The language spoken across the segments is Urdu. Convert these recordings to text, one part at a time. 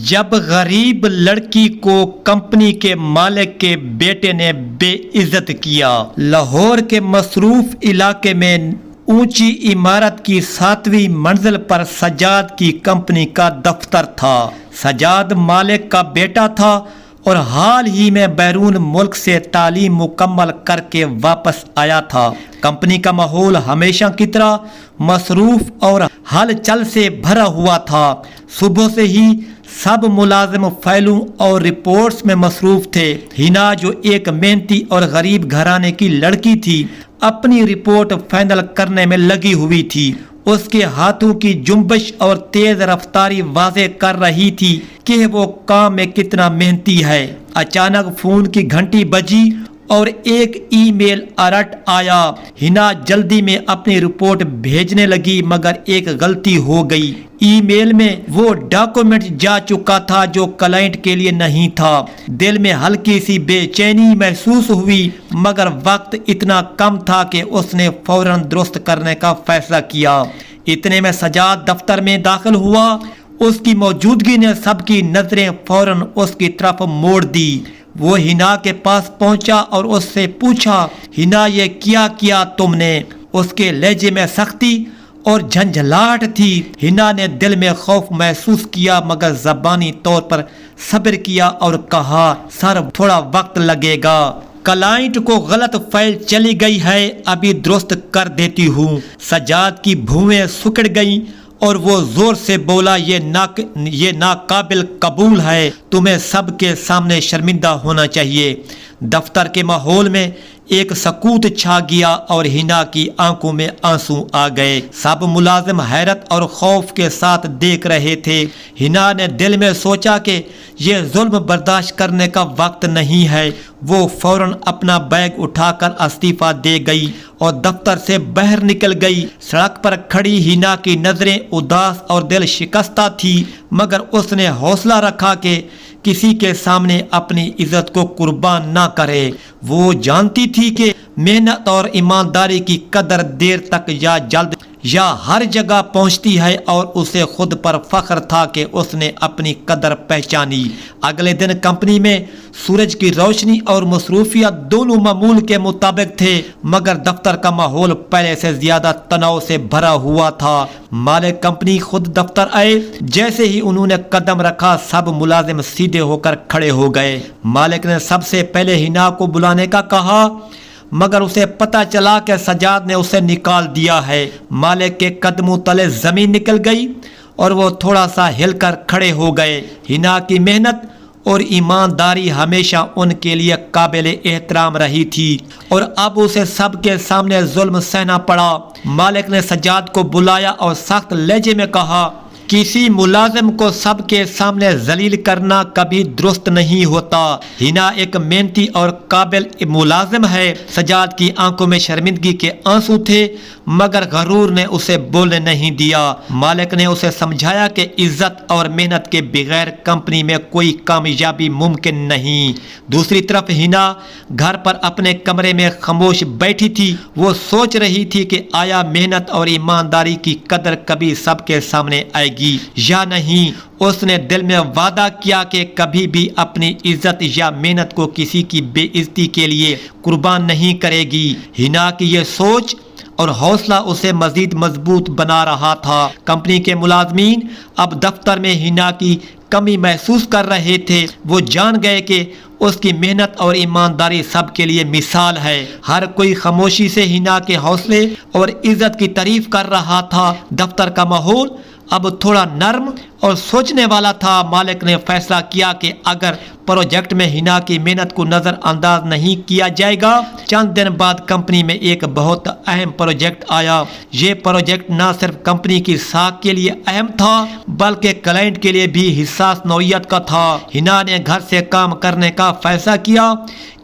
جب غریب لڑکی کو کمپنی کے مالک کے بیٹے نے بے عزت کیا۔ لاہور کے مصروف علاقے میں اونچی عمارت کی 7ویں منزل پر سجاد کی کمپنی کا دفتر تھا۔ سجاد مالک کا بیٹا تھا اور حال ہی میں بیرون ملک سے تعلیم مکمل کر کے واپس آیا تھا۔ کمپنی کا ماحول ہمیشہ کی طرح مصروف اور ہلچل سے بھرا ہوا تھا۔ صبح سے ہی سب ملازم فائلوں اور رپورٹس میں مصروف تھے۔ ہنا جو ایک محنتی اور غریب گھرانے کی لڑکی تھی، اپنی رپورٹ فائنل کرنے میں لگی ہوئی تھی۔ اس کے ہاتھوں کی جنبش اور تیز رفتاری واضح کر رہی تھی کہ وہ کام میں کتنا محنتی ہے۔ اچانک فون کی گھنٹی بجی اور ایک ای میل الرٹ آیا۔ ہنا جلدی میں اپنی رپورٹ بھیجنے لگی مگر ایک غلطی ہو گئی۔ ای میل میں وہ ڈاکومنٹ جا چکا تھا جو کلائنٹ کے لیے نہیں تھا۔ دل میں ہلکی سی بے چینی محسوس ہوئی مگر وقت اتنا کم تھا کہ اس نے فوراً درست کرنے کا فیصلہ کیا۔ اتنے میں سجاد دفتر میں داخل ہوا۔ اس کی موجودگی نے سب کی نظریں فوراً اس کی طرف موڑ دی۔ وہ ہنا کے پاس پہنچا اور اس سے پوچھا، ہنا یہ کیا تم نے؟ اس کے لہجے میں سختی اور جھنجھلاہٹ تھی۔ ہنا نے دل میں خوف محسوس کیا مگر زبانی طور پر صبر کیا اور کہا، سر تھوڑا وقت لگے گا۔ کلائنٹ کو غلط فائل چلی گئی ہے، ابھی درست کر دیتی ہوں۔ سجاد کی بھویں سکڑ گئیں اور وہ زور سے بولا، یہ ناقابل قبول ہے، تمہیں سب کے سامنے شرمندہ ہونا چاہیے۔ دفتر کے ماحول میں ایک سکوت چھا گیا اور ہنا کی آنکھوں میں آنسو آ گئے۔ سب ملازم حیرت اور خوف کے ساتھ دیکھ رہے تھے۔ ہنا نے دل میں سوچا کہ یہ ظلم برداشت کرنے کا وقت نہیں ہے۔ وہ فوراً اپنا بیگ اٹھا کر استعفیٰ دے گئی اور دفتر سے باہر نکل گئی۔ سڑک پر کھڑی ہنا کی نظریں اداس اور دل شکستہ تھی مگر اس نے حوصلہ رکھا کہ کسی کے سامنے اپنی عزت کو قربان نہ کرے۔ وہ جانتی تھی کہ محنت اور ایمانداری کی قدر دیر تک یا جلد یا ہر جگہ پہنچتی ہے اور اسے خود پر فخر تھا کہ اس نے اپنی قدر پہچانی۔ اگلے دن کمپنی میں سورج کی روشنی اور مصروفیت دونوں معمول کے مطابق تھے مگر دفتر کا ماحول پہلے سے زیادہ تناؤ سے بھرا ہوا تھا۔ مالک کمپنی خود دفتر آئے۔ جیسے ہی انہوں نے قدم رکھا سب ملازم سیدھے ہو کر کھڑے ہو گئے۔ مالک نے سب سے پہلے ہنا کو بلانے کا کہا مگر اسے پتہ چلا کہ سجاد نے اسے نکال دیا ہے۔ مالک کے قدموں تلے زمین نکل گئی اور وہ تھوڑا سا ہل کر کھڑے ہو گئے۔ ہنا کی محنت اور ایمانداری ہمیشہ ان کے لیے قابل احترام رہی تھی اور اب اسے سب کے سامنے ظلم سہنا پڑا۔ مالک نے سجاد کو بلایا اور سخت لہجے میں کہا، کسی ملازم کو سب کے سامنے ذلیل کرنا کبھی درست نہیں ہوتا۔ ہنا ایک محنتی اور قابل ملازم ہے۔ سجاد کی آنکھوں میں شرمندگی کے آنسو تھے مگر غرور نے اسے بولنے نہیں دیا۔ مالک نے اسے سمجھایا کہ عزت اور محنت کے بغیر کمپنی میں کوئی کامیابی ممکن نہیں۔ دوسری طرف ہنا گھر پر اپنے کمرے میں خاموش بیٹھی تھی۔ وہ سوچ رہی تھی کہ آیا محنت اور ایمانداری کی قدر کبھی سب کے سامنے آئے گی یا نہیں۔ اس نے دل میں وعدہ کیا کہ کبھی بھی اپنی عزت یا محنت کو کسی کی بے عزتی کے لیے قربان نہیں کرے گی۔ ہنا کی یہ سوچ اور حوصلہ اسے مزید مضبوط بنا رہا تھا۔ کمپنی کے ملازمین اب دفتر میں ہنا کی کمی محسوس کر رہے تھے۔ وہ جان گئے کہ اس کی محنت اور ایمانداری سب کے لیے مثال ہے۔ ہر کوئی خاموشی سے ہنا کے حوصلے اور عزت کی تعریف کر رہا تھا۔ دفتر کا ماحول اب تھوڑا نرم اور سوچنے والا تھا۔ مالک نے فیصلہ کیا کہ اگر پروجیکٹ میں ہنا کی محنت کو نظر انداز نہیں کیا جائے گا۔ چند دن بعد کمپنی میں ایک بہت اہم پروجیکٹ آیا۔ یہ پروجیکٹ نہ صرف کمپنی کی ساکھ کے لیے اہم تھا بلکہ کلائنٹ کے لیے بھی حساس نوعیت کا تھا۔ ہنا نے گھر سے کام کرنے کا فیصلہ کیا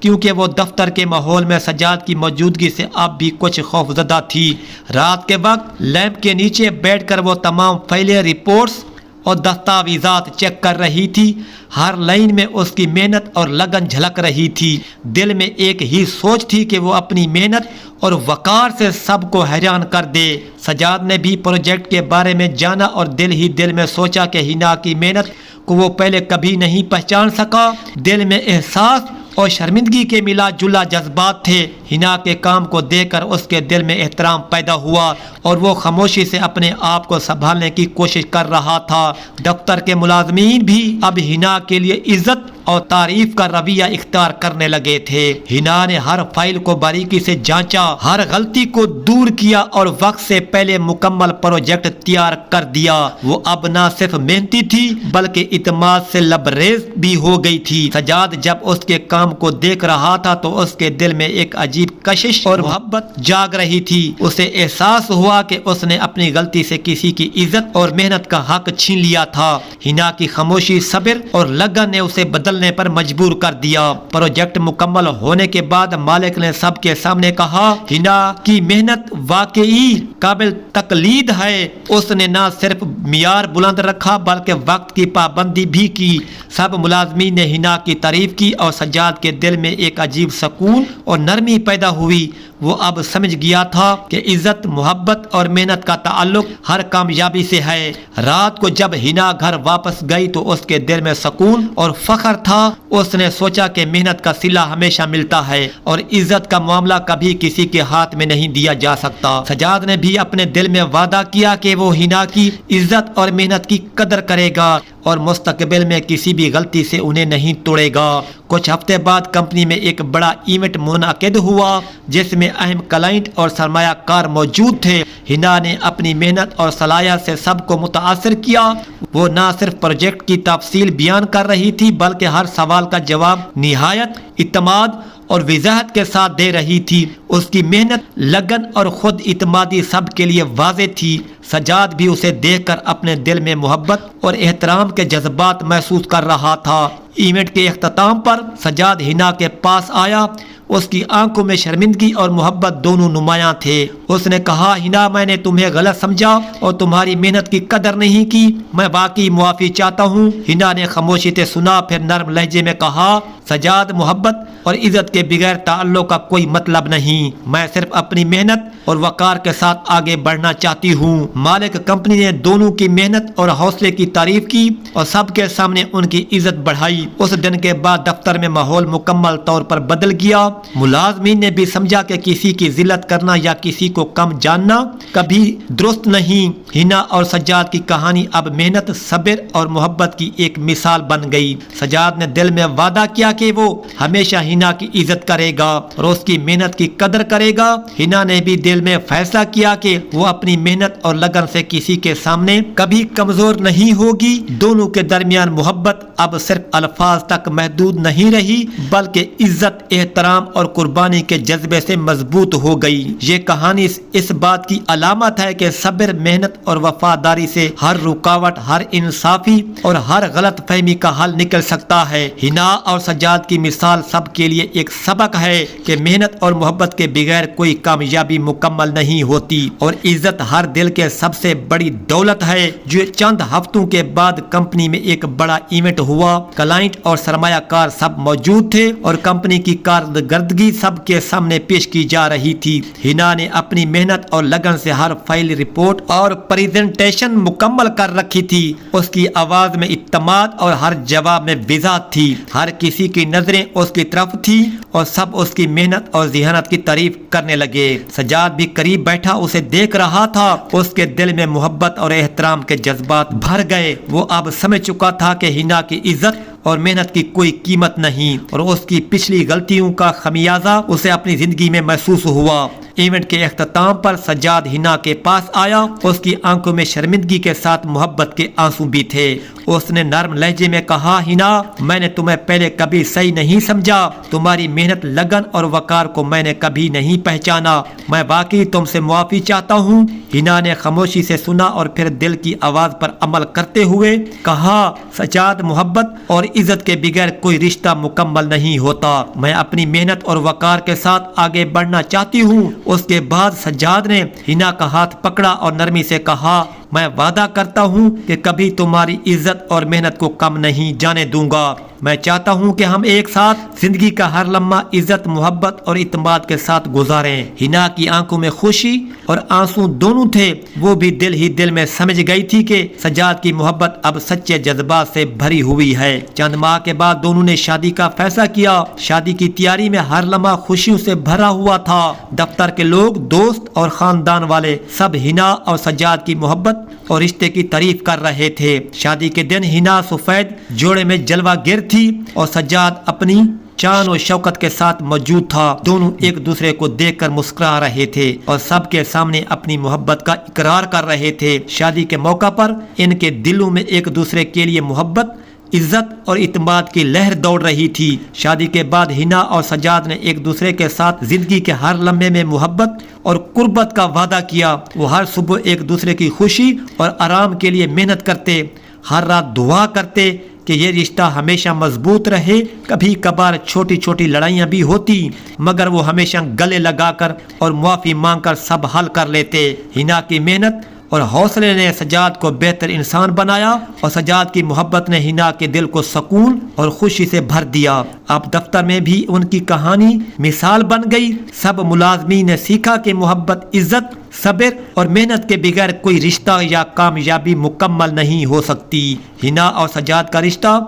کیونکہ وہ دفتر کے ماحول میں سجاد کی موجودگی سے اب بھی کچھ خوفزدہ تھی۔ رات کے وقت لیمپ کے نیچے بیٹھ کر وہ تمام فائلیں، رپورٹس اور دستاویزات چیک کر رہی تھی۔ ہر لائن میں اس کی محنت اور لگن جھلک رہی تھی۔ دل میں ایک ہی سوچ تھی کہ وہ اپنی محنت اور وقار سے سب کو حیران کر دے۔ سجاد نے بھی پروجیکٹ کے بارے میں جانا اور دل ہی دل میں سوچا کہ ہنا کی محنت کو وہ پہلے کبھی نہیں پہچان سکا۔ دل میں احساس اور شرمندگی کے ملا جلا جذبات تھے۔ ہنا کے کام کو دیکھ کر اس کے دل میں احترام پیدا ہوا اور وہ خاموشی سے اپنے آپ کو سنبھالنے کی کوشش کر رہا تھا۔ دفتر کے ملازمین بھی اب ہنا کے لیے عزت اور تعریف کا رویہ اختیار کرنے لگے تھے۔ ہنا نے ہر فائل کو باریکی سے جانچا، ہر غلطی کو دور کیا اور وقت سے پہلے مکمل پروجیکٹ تیار کر دیا۔ وہ اب نہ صرف محنتی تھی بلکہ اعتماد سے لبریز بھی ہو گئی تھی۔ سجاد جب اس کے کام کو دیکھ رہا تھا تو اس کے دل میں ایک عجیب کشش اور محبت جاگ رہی تھی۔ اسے احساس ہوا کہ اس نے اپنی غلطی سے کسی کی عزت اور محنت کا حق چھین لیا تھا۔ ہنا کی خاموشی، صبر اور لگن نے اسے بدلنے پر مجبور کر دیا۔ پروجیکٹ مکمل ہونے کے بعد مالک نے سب کے سامنے کہا، ہنا کی محنت واقعی قابل تقلید ہے۔ اس نے نہ صرف معیار بلند رکھا بلکہ وقت کی پابندی بھی کی۔ سب ملازمین نے ہنا کی تعریف کی اور سجاد کے دل میں ایک عجیب سکون اور نرمی پیدا ہوئی۔ وہ اب سمجھ گیا تھا کہ عزت، محبت اور محنت کا تعلق ہر کامیابی سے ہے۔ رات کو جب ہنا گھر واپس گئی تو اس کے دل میں سکون اور فخر تھا۔ اس نے سوچا کہ محنت کا صلہ ہمیشہ ملتا ہے اور عزت کا معاملہ کبھی کسی کے ہاتھ میں نہیں دیا جا سکتا۔ سجاد نے بھی اپنے دل میں وعدہ کیا کہ وہ ہنا کی عزت اور محنت کی قدر کرے گا اور مستقبل میں کسی بھی غلطی سے انہیں نہیں توڑے گا۔ کچھ ہفتے بعد کمپنی میں ایک بڑا ایونٹ منعقد ہوا جس میں اہم کلائنٹ اور سرمایہ کار موجود تھے۔ ہنا نے اپنی محنت اور صلاحیت سے سب کو متاثر کیا۔ وہ نہ صرف پروجیکٹ کی تفصیل بیان کر رہی تھی بلکہ ہر سوال کا جواب نہایت اعتماد اور وضاحت کے ساتھ دے رہی تھی۔ اس کی محنت، لگن اور خود اعتمادی سب کے لیے واضح تھی۔ سجاد بھی اسے دیکھ کر اپنے دل میں محبت اور احترام کے جذبات محسوس کر رہا تھا۔ ایونٹ کے اختتام پر سجاد ہنا کے پاس آیا۔ اس کی آنکھوں میں شرمندگی اور محبت دونوں نمایاں تھے۔ اس نے کہا، ہنا، میں نے تمہیں غلط سمجھا اور تمہاری محنت کی قدر نہیں کی۔ میں واقعی معافی چاہتا ہوں۔ ہنا نے خاموشی سے سنا، پھر نرم لہجے میں کہا، سجاد، محبت اور عزت کے بغیر تعلق کا کوئی مطلب نہیں۔ میں صرف اپنی محنت اور وقار کے ساتھ آگے بڑھنا چاہتی ہوں۔ مالک کمپنی نے دونوں کی محنت اور حوصلے کی تعریف کی اور سب کے سامنے ان کی عزت بڑھائی۔ اس دن کے بعد دفتر میں ماحول مکمل طور پر بدل گیا۔ ملازمین نے بھی سمجھا کہ کسی کی ذلت کرنا یا کسی کو کم جاننا کبھی درست نہیں۔ ہنا اور سجاد کی کہانی اب محنت، صبر اور محبت کی ایک مثال بن گئی۔ سجاد نے دل میں وعدہ کیا کہ وہ ہمیشہ ہنا کی عزت کرے گا اور اس کی محنت کی قدر کرے گا۔ ہنا نے بھی دل میں فیصلہ کیا کہ وہ اپنی محنت اور لگن سے کسی کے سامنے کبھی کمزور نہیں ہوگی۔ دونوں کے درمیان محبت اب صرف الفاظ تک محدود نہیں رہی بلکہ عزت، احترام اور قربانی کے جذبے سے مضبوط ہو گئی۔ یہ کہانی اس بات کی علامت ہے کہ صبر، محنت اور وفاداری سے ہر رکاوٹ، ہر انصافی اور ہر غلط فہمی کا حل نکل سکتا ہے۔ ہنا اور سجاد کی مثال سب کے لیے ایک سبق ہے کہ محنت اور محبت کے بغیر کوئی کامیابی مکمل نہیں ہوتی اور عزت ہر دل کے سب سے بڑی دولت ہے۔ جو چند ہفتوں کے بعد کمپنی میں ایک بڑا ایونٹ ہوا۔ کلائنٹ اور سرمایہ کار سب موجود تھے اور کمپنی کی کارکردگی سب کے سامنے پیش کی جا رہی تھی۔ ہنا نے اپنی محنت اور لگن سے ہر فائل، رپورٹ اور پریزنٹیشن مکمل کر رکھی تھی۔ اس کی آواز میں اعتماد اور ہر جواب میں وضاحت تھی۔ ہر کسی کی نظریں اس کی طرف تھی اور سب اس کی محنت اور ذہانت کی تعریف کرنے لگے۔ سجاد بھی قریب بیٹھا اسے دیکھ رہا تھا۔ اس کے دل میں محبت اور احترام کے جذبات بھر گئے۔ وہ اب سمجھ چکا تھا کہ ہنا کی عزت اور محنت کی کوئی قیمت نہیں اور اس کی پچھلی غلطیوں کا خمیازہ اسے اپنی زندگی میں محسوس ہوا۔ ایونٹ کے اختتام پر سجاد ہنا کے پاس آیا۔ اس کی آنکھوں میں شرمندگی کے ساتھ محبت کے آنسو بھی تھے۔ اس نے نرم لہجے میں کہا، ہنا، میں نے تمہیں پہلے کبھی صحیح نہیں سمجھا۔ تمہاری محنت، لگن اور وقار کو میں نے کبھی نہیں پہچانا۔ میں واقعی تم سے معافی چاہتا ہوں۔ ہنا نے خاموشی سے سنا اور پھر دل کی آواز پر عمل کرتے ہوئے کہا، سجاد، محبت اور عزت کے بغیر کوئی رشتہ مکمل نہیں ہوتا۔ میں اپنی محنت اور وقار کے ساتھ آگے بڑھنا چاہتی ہوں۔ اس کے بعد سجاد نے ہنا کا ہاتھ پکڑا اور نرمی سے کہا، میں وعدہ کرتا ہوں کہ کبھی تمہاری عزت اور محنت کو کم نہیں جانے دوں گا۔ میں چاہتا ہوں کہ ہم ایک ساتھ زندگی کا ہر لمحہ عزت، محبت اور اعتماد کے ساتھ گزاریں۔ ہنا کی آنکھوں میں خوشی اور آنسو دونوں تھے۔ وہ بھی دل ہی دل میں سمجھ گئی تھی کہ سجاد کی محبت اب سچے جذبات سے بھری ہوئی ہے۔ چند ماہ کے بعد دونوں نے شادی کا فیصلہ کیا۔ شادی کی تیاری میں ہر لمحہ خوشیوں سے بھرا ہوا تھا۔ دفتر کے لوگ، دوست اور خاندان والے سب ہنا اور سجاد کی محبت اور رشتے کی تعریف کر رہے تھے۔ شادی کے دن ہنا سفید جوڑے میں جلوہ گر تھی اور سجاد اپنی شان و شوکت کے ساتھ موجود تھا۔ دونوں ایک دوسرے کو دیکھ کر مسکرا رہے تھے اور سب کے سامنے اپنی محبت کا اقرار کر رہے تھے۔ شادی کے موقع پر ان کے دلوں میں ایک دوسرے کے لیے محبت، عزت اور اعتماد کی لہر دوڑ رہی تھی۔ شادی کے بعد ہنا اور سجاد نے ایک دوسرے کے ساتھ زندگی کے ہر لمحے میں محبت اور قربت کا وعدہ کیا۔ وہ ہر صبح ایک دوسرے کی خوشی اور آرام کے لیے محنت کرتے، ہر رات دعا کرتے کہ یہ رشتہ ہمیشہ مضبوط رہے۔ کبھی کبھار چھوٹی چھوٹی لڑائیاں بھی ہوتی، مگر وہ ہمیشہ گلے لگا کر اور معافی مانگ کر سب حل کر لیتے۔ ہنا کی محنت اور حوصلے نے سجاد کو بہتر انسان بنایا اور سجاد کی محبت نے ہنا کے دل کو سکون اور خوشی سے بھر دیا۔ اب دفتر میں بھی ان کی کہانی مثال بن گئی۔ سب ملازمین نے سیکھا کہ محبت، عزت، صبر اور محنت کے بغیر کوئی رشتہ یا کامیابی مکمل نہیں ہو سکتی۔ ہنا اور سجاد کا رشتہ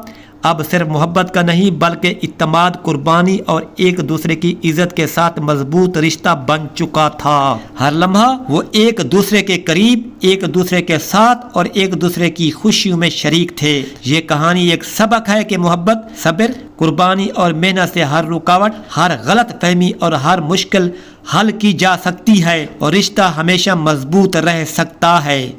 اب صرف محبت کا نہیں بلکہ اعتماد، قربانی اور ایک دوسرے کی عزت کے ساتھ مضبوط رشتہ بن چکا تھا۔ ہر لمحہ وہ ایک دوسرے کے قریب، ایک دوسرے کے ساتھ اور ایک دوسرے کی خوشیوں میں شریک تھے۔ یہ کہانی ایک سبق ہے کہ محبت، صبر، قربانی اور محنت سے ہر رکاوٹ، ہر غلط فہمی اور ہر مشکل حل کی جا سکتی ہے اور رشتہ ہمیشہ مضبوط رہ سکتا ہے۔